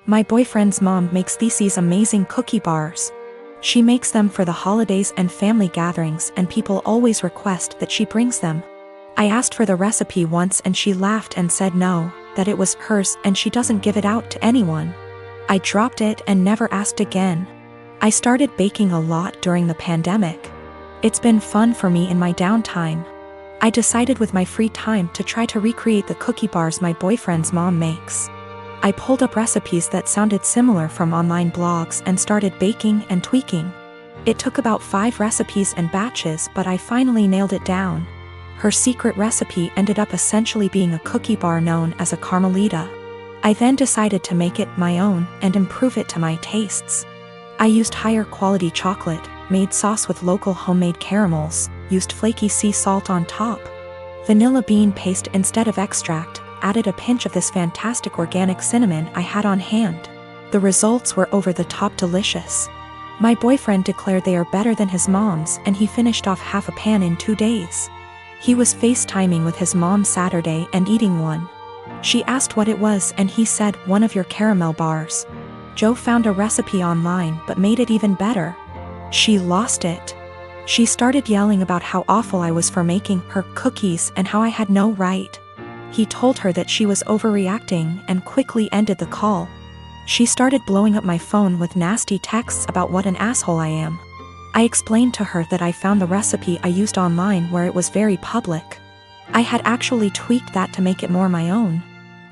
My boyfriend's mom makes these amazing cookie bars. She makes them for the holidays and family gatherings, and people always request that she brings them. I asked for the recipe once and she laughed and said no, that it was hers and she doesn't give it out to anyone. I dropped it and never asked again. I started baking a lot during the pandemic. It's been fun for me in my downtime. I decided with my free time to try to recreate the cookie bars my boyfriend's mom makes. I pulled up recipes that sounded similar from online blogs and started baking and tweaking. It took about 5 recipes and batches, but I finally nailed it down. Her secret recipe ended up essentially being a cookie bar known as a Carmelita. I then decided to make it my own and improve it to my tastes. I used higher quality chocolate, made sauce with local homemade caramels, used flaky sea salt on top, vanilla bean paste instead of extract, added a pinch of this fantastic organic cinnamon I had on hand. The results were over-the-top delicious. My boyfriend declared they are better than his mom's, and he finished off half a pan in 2 days. He was FaceTiming with his mom Saturday and eating one. She asked what it was and he said, "One of your caramel bars." Joe found a recipe online but made it even better. She lost it. She started yelling about how awful I was for making her cookies and how I had no right. He told her that she was overreacting and quickly ended the call. She started blowing up my phone with nasty texts about what an asshole I am. I explained to her that I found the recipe I used online where it was very public. I had actually tweaked that to make it more my own.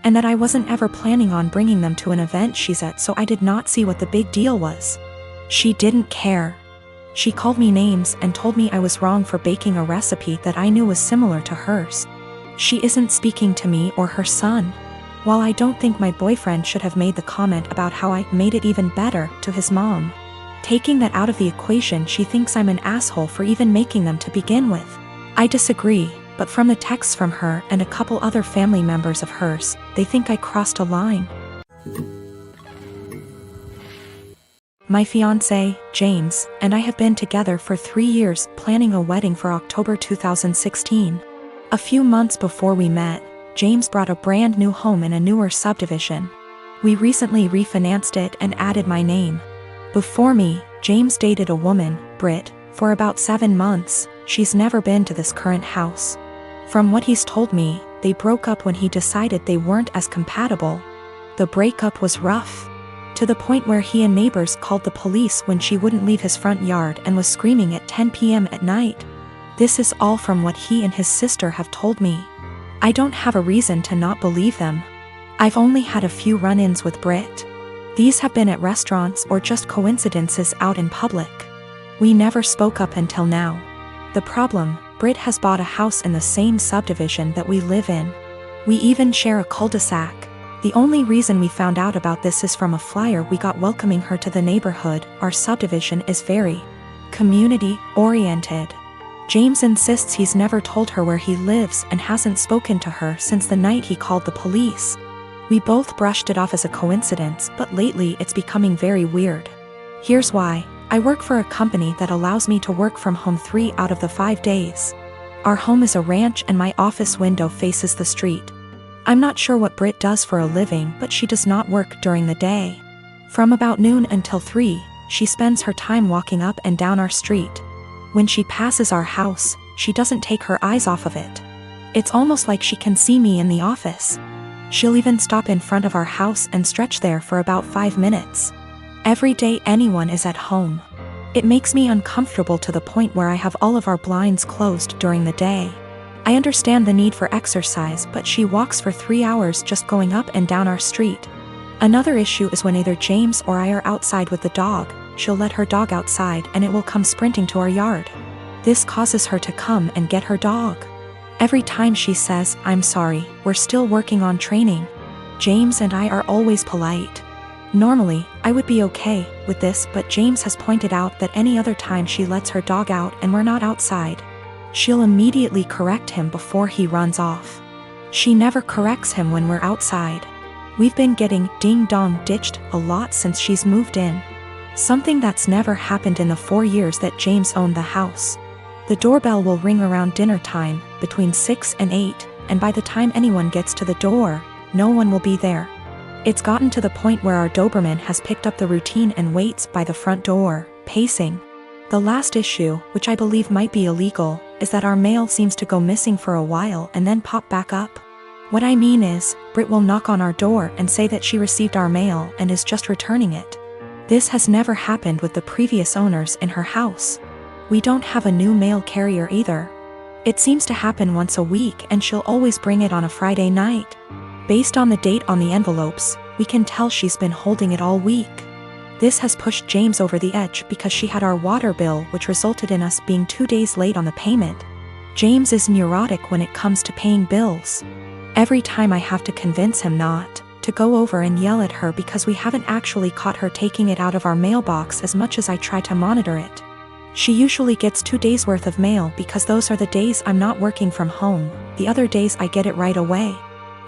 And that I wasn't ever planning on bringing them to an event she's at, so I did not see what the big deal was. She didn't care. She called me names and told me I was wrong for baking a recipe that I knew was similar to hers. She isn't speaking to me or her son. While I don't think my boyfriend should have made the comment about how I made it even better to his mom, taking that out of the equation, she thinks I'm an asshole for even making them to begin with. I disagree, but from the texts from her and a couple other family members of hers, they think I crossed a line. My fiancé, James, and I have been together for 3 years, planning a wedding for October 2016. A few months before we met, James bought a brand new home in a newer subdivision. We recently refinanced it and added my name. Before me, James dated a woman, Britt, for about 7 months. She's never been to this current house. From what he's told me, they broke up when he decided they weren't as compatible. The breakup was rough, to the point where he and neighbors called the police when she wouldn't leave his front yard and was screaming at 10 p.m. at night. This is all from what he and his sister have told me. I don't have a reason to not believe them. I've only had a few run-ins with Britt. These have been at restaurants or just coincidences out in public. We never spoke up until now. The problem, Britt has bought a house in the same subdivision that we live in. We even share a cul-de-sac. The only reason we found out about this is from a flyer we got welcoming her to the neighborhood. Our subdivision is very community-oriented. James insists he's never told her where he lives and hasn't spoken to her since the night he called the police. We both brushed it off as a coincidence, but lately it's becoming very weird. Here's why. I work for a company that allows me to work from home 3 out of the 5 days. Our home is a ranch and my office window faces the street. I'm not sure what Britt does for a living, but she does not work during the day. From about noon until 3, she spends her time walking up and down our street. When she passes our house, she doesn't take her eyes off of it. It's almost like she can see me in the office. She'll even stop in front of our house and stretch there for about 5 minutes. Every day anyone is at home. It makes me uncomfortable to the point where I have all of our blinds closed during the day. I understand the need for exercise, but she walks for 3 hours just going up and down our street. Another issue is when either James or I are outside with the dog, she'll let her dog outside and it will come sprinting to our yard. This causes her to come and get her dog. Every time she says, "I'm sorry, we're still working on training." James and I are always polite. Normally, I would be okay with this, but James has pointed out that any other time she lets her dog out and we're not outside, she'll immediately correct him before he runs off. She never corrects him when we're outside. We've been getting ding-dong ditched a lot since she's moved in. Something that's never happened in the 4 years that James owned the house. The doorbell will ring around dinner time, between 6 and 8, and by the time anyone gets to the door, no one will be there. It's gotten to the point where our Doberman has picked up the routine and waits by the front door, pacing. The last issue, which I believe might be illegal, is that our mail seems to go missing for a while and then pop back up. What I mean is, Brit will knock on our door and say that she received our mail and is just returning it. This has never happened with the previous owners in her house. We don't have a new mail carrier either. It seems to happen once a week and she'll always bring it on a Friday night. Based on the date on the envelopes, we can tell she's been holding it all week. This has pushed James over the edge because she had our water bill, which resulted in us being 2 days late on the payment. James is neurotic when it comes to paying bills. Every time I have to convince him not to go over and yell at her because we haven't actually caught her taking it out of our mailbox as much as I try to monitor it. She usually gets 2 days worth of mail because those are the days I'm not working from home. The other days I get it right away.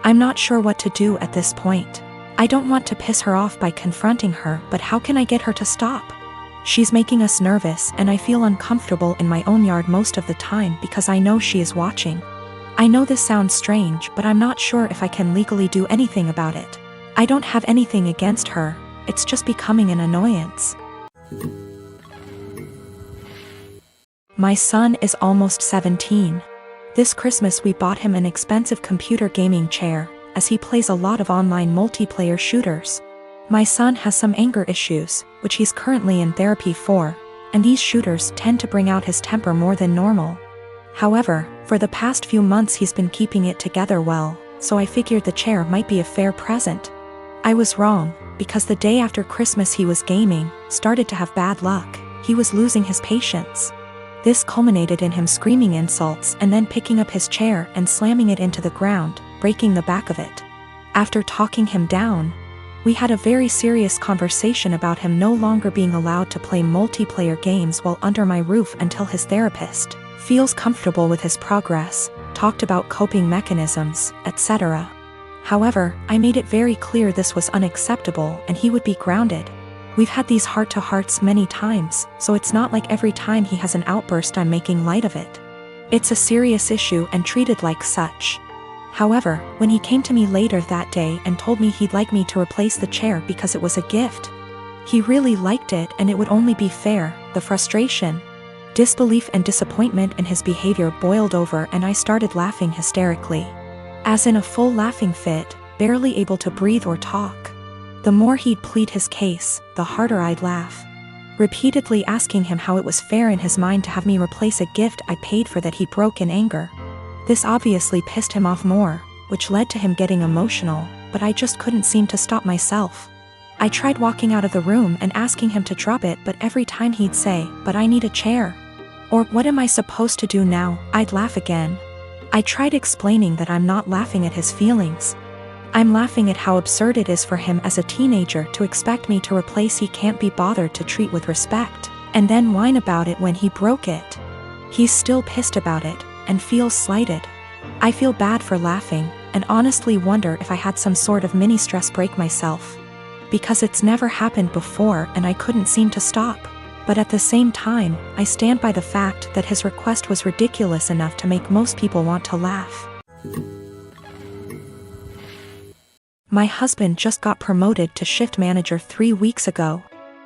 I'm not sure what to do at this point. I don't want to piss her off by confronting her, but how can I get her to stop? She's making us nervous and I feel uncomfortable in my own yard most of the time because I know she is watching. I know this sounds strange, but I'm not sure if I can legally do anything about it. I don't have anything against her, it's just becoming an annoyance. My son is almost 17. This Christmas we bought him an expensive computer gaming chair, as he plays a lot of online multiplayer shooters. My son has some anger issues, which he's currently in therapy for, and these shooters tend to bring out his temper more than normal. However, for the past few months he's been keeping it together well, so I figured the chair might be a fair present. I was wrong, because the day after Christmas he was gaming, started to have bad luck. He was losing his patience. This culminated in him screaming insults and then picking up his chair and slamming it into the ground, breaking the back of it. After talking him down, we had a very serious conversation about him no longer being allowed to play multiplayer games while under my roof until his therapist feels comfortable with his progress, talked about coping mechanisms, etc. However, I made it very clear this was unacceptable and he would be grounded. We've had these heart-to-hearts many times, so it's not like every time he has an outburst I'm making light of it. It's a serious issue and treated like such. However, when he came to me later that day and told me he'd like me to replace the chair because it was a gift, he really liked it and it would only be fair, the frustration, disbelief and disappointment in his behavior boiled over and I started laughing hysterically. As in a full laughing fit, barely able to breathe or talk. The more he'd plead his case, the harder I'd laugh. Repeatedly asking him how it was fair in his mind to have me replace a gift I paid for that he broke in anger. This obviously pissed him off more, which led to him getting emotional, but I just couldn't seem to stop myself. I tried walking out of the room and asking him to drop it, but every time he'd say, "But I need a chair." Or, "What am I supposed to do now?" I'd laugh again. I tried explaining that I'm not laughing at his feelings. I'm laughing at how absurd it is for him as a teenager to expect me to replace he can't be bothered to treat with respect, and then whine about it when he broke it. He's still pissed about it, and feels slighted. I feel bad for laughing, and honestly wonder if I had some sort of mini stress break myself. Because it's never happened before and I couldn't seem to stop. But at the same time, I stand by the fact that his request was ridiculous enough to make most people want to laugh. My husband just got promoted to shift manager 3 weeks ago.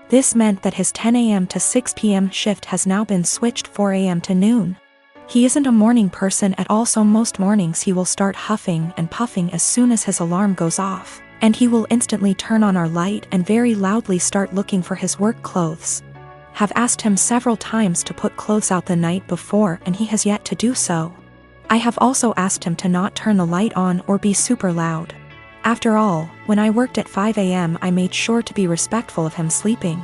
This meant that his 10 a.m. to 6 p.m. shift has now been switched 4 a.m. to noon. He isn't a morning person at all, so most mornings he will start huffing and puffing as soon as his alarm goes off, and he will instantly turn on our light and very loudly start looking for his work clothes. Have asked him several times to put clothes out the night before and he has yet to do so. I have also asked him to not turn the light on or be super loud. After all, when I worked at 5 a.m. I made sure to be respectful of him sleeping.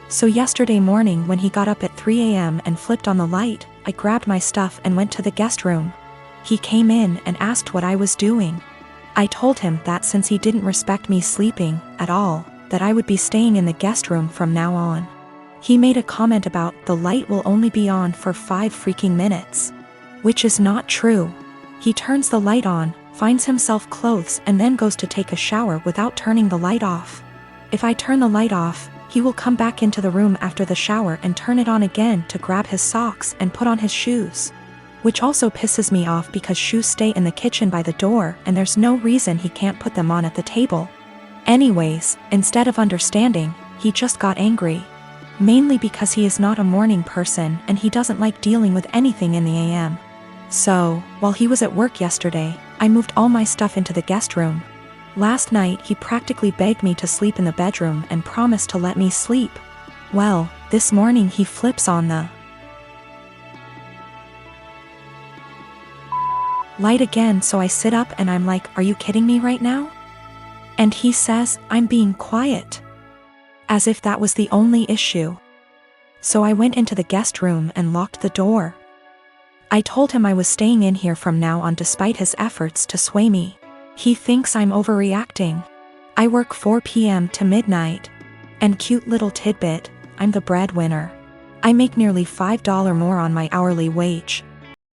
So yesterday morning when he got up at 3 a.m. and flipped on the light, I grabbed my stuff and went to the guest room. He came in and asked what I was doing. I told him that since he didn't respect me sleeping at all, that I would be staying in the guest room from now on. He made a comment about the light will only be on for 5 freaking minutes. Which is not true. He turns the light on, finds himself clothes and then goes to take a shower without turning the light off. If I turn the light off, he will come back into the room after the shower and turn it on again to grab his socks and put on his shoes. Which also pisses me off because shoes stay in the kitchen by the door and there's no reason he can't put them on at the table. Anyways, instead of understanding, he just got angry. Mainly because he is not a morning person and he doesn't like dealing with anything in the AM. So, while he was at work yesterday, I moved all my stuff into the guest room. Last night he practically begged me to sleep in the bedroom and promised to let me sleep. Well, this morning he flips on the light again, so I sit up and I'm like, are you kidding me right now? And he says, I'm being quiet. As if that was the only issue. So I went into the guest room and locked the door. I told him I was staying in here from now on despite his efforts to sway me. He thinks I'm overreacting. I work 4 p.m. to midnight. And cute little tidbit, I'm the breadwinner. I make nearly $5 more on my hourly wage.